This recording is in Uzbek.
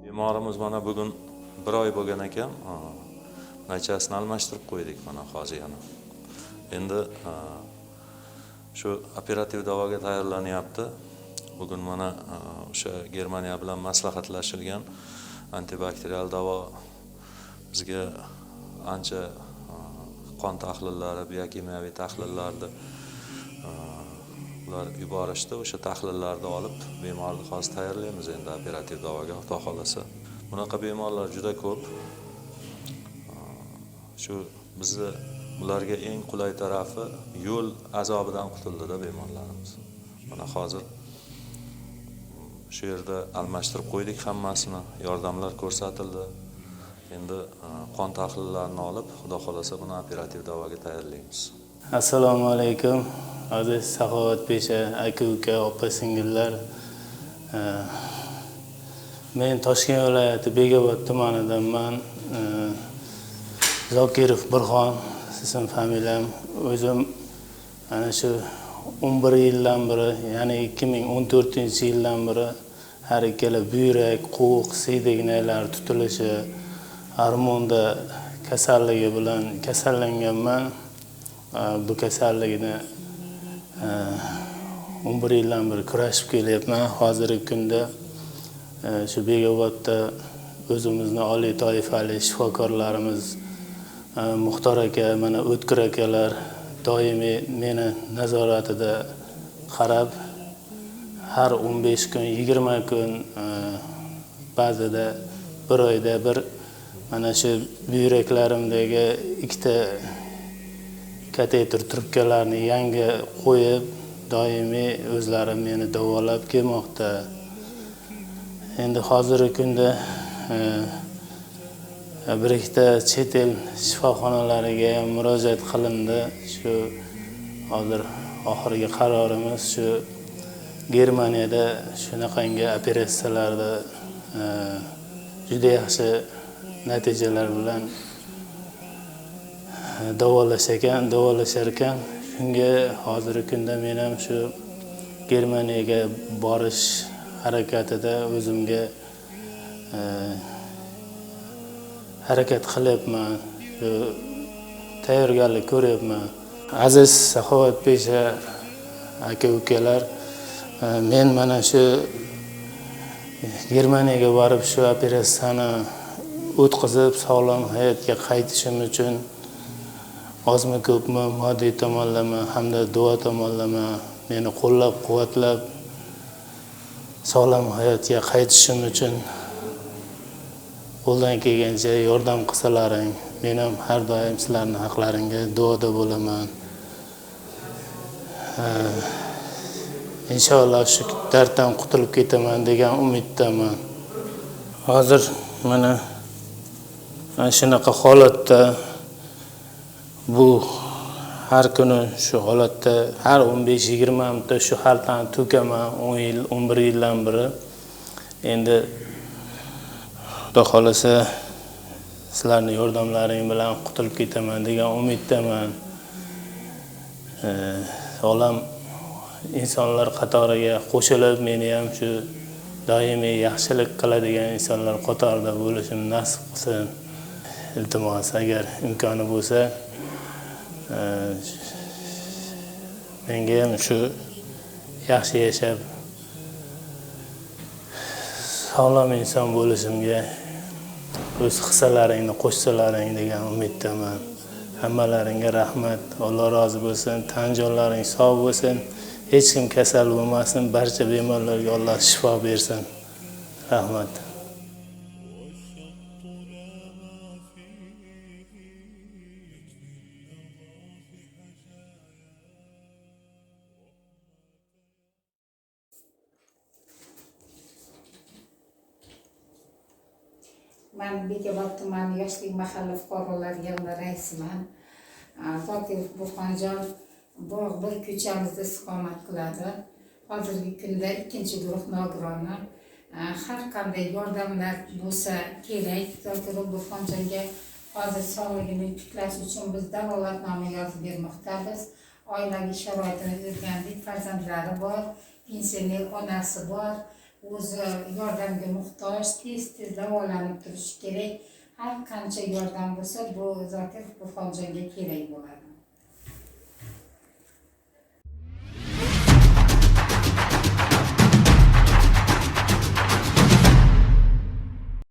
Bemorimiz mana bugun 1 oy bo'lgan ekan. Naychasini almashtirib qo'ydik mana hozir yana. Endi shu operativ davoga tayyorlanyapti. Bugun mana o'sha Germaniya bilan maslahatlashilgan antibakterial davo bizga ancha qon tahlillari, biokimyoviy tahlillarni ular yuborishdi. O'sha tahlillarni olib bemorni hozir tayyorlaymiz endi operativ davoga, Xudo xolasa. Bunaqa bemorlar juda ko'p. Shu bizni ularga eng qulay tarafi yo'l azobidan qutuldi-da bemorlarimiz. Mana hozir shu yerda almashtirib qo'ydik hammasini, yordamlar ko'rsatildi. Endi qon tahlillarini olib, Xudo xolasa buni operativ davoga tayyorlaymiz. Assalomu alaykum. Aziz saxovatpesha aka-uka, opa-singillar. Men Toshkent viloyati Bekobod tumanidanman. Zokirov Burxon, sizning familiyam. O'zim ana shu 11 yildan beri, ya'ni 2014-yildan beri har ikkala buyrak, quviq, siydik-naylar tutilishi, hormonda kasalligi bilan kasallanganman. Bu kasallikni 11 yildan beri kurashib kelyapman. Hozirgi kunda shu Bekobodda o'zimizning oliy toifali shifokorlarimiz Muxtor aka, mana O'tkir akalar doimiy meni nazoratida qarab, har 15 kun, 20 kun, ba'zida 1 oyda bir mana shu buyraklarimdagi ikkita kateter trubkalarni yangi qo'yib, doimiy o'zlari meni davolab kelmoqda. Endi hozirgi kunda bir ikkita chet el shifoxonalariga ham murojaat qilindi. Shu hozir oxirgi qarorimiz shu Germaniyada shunaqangi operatsiyalarda juda yaxshi natijalar bilan davolashar ekan. Shunga hozirgi kunda men ham shu Germaniyaga borish harakatida o'zimga harakat qilyapman. Shu tayyorgarlik ko'ryapman. Aziz saxovatpesha aka-ukalar, men mana shu Germaniyaga borib shu operatsiyani o'tkazib sog'lom hayotga qaytishim uchun ozmi ko'pmi moddiy tomonlama hamda duo tomonlama meni qo'llab-quvvatlab sog'lom hayotga qaytishim uchun qo'ldan kelgancha yordam qilsalaring, men ham har doim sizlarning haqlaringga duoda bo'laman. Inshaalloh shu darddan qutulib ketaman degan umiddaman. Hozir mana shunaqa holatda, bu har kuni shu holatda har 15-20 minutda shu xaltani to'kaman 11 yildan beri. Endi Xudo xolasa sizlarning yordamlaring bilan qutulib ketaman degan umiddaman. Sog'lom insonlar qatoriga qo'shilib, meni ham shu doimiy yaxshilik qiladigan insonlar qatorida bo'lishim nasib qilsin. Iltimos, agar imkoni bo'lsa, menga ham shu yaxshi yashab sog'lom inson bo'lishimga o'z hissalaringni qo'shsalaring degan umiddaman. Hammalaringga rahmat. Alloh rozi bo'lsin. Tan jonlaring sog' bo'lsin. Hech kim kasal bo'lmasin. Barcha bemorlarga Alloh shifo bersin. Rahmat. Men Bekobod tumani yoshlik mahalla fuqarolar yig'ini raisiman. Zokirov Burxonjon bir ko'chamizda istiqomat qiladi. Hozirgi kunda 2-guruh nogironi. Har qanday yordamlar bo'lsa kerak. Zokirov Burxonjonga hozir sog'ligini tiklash uchun biz davolatnoma yozib bermoqdamiz. Oilaviy sharoitini o'rgandik, farzandlari bor, pensioner onasi bor. o'zi yordamga muhtoj, tez davolanib turishi kerak. Har qancha yordam bo'lsa, bu Zokirov Burxonjonga kerak bo'ladi.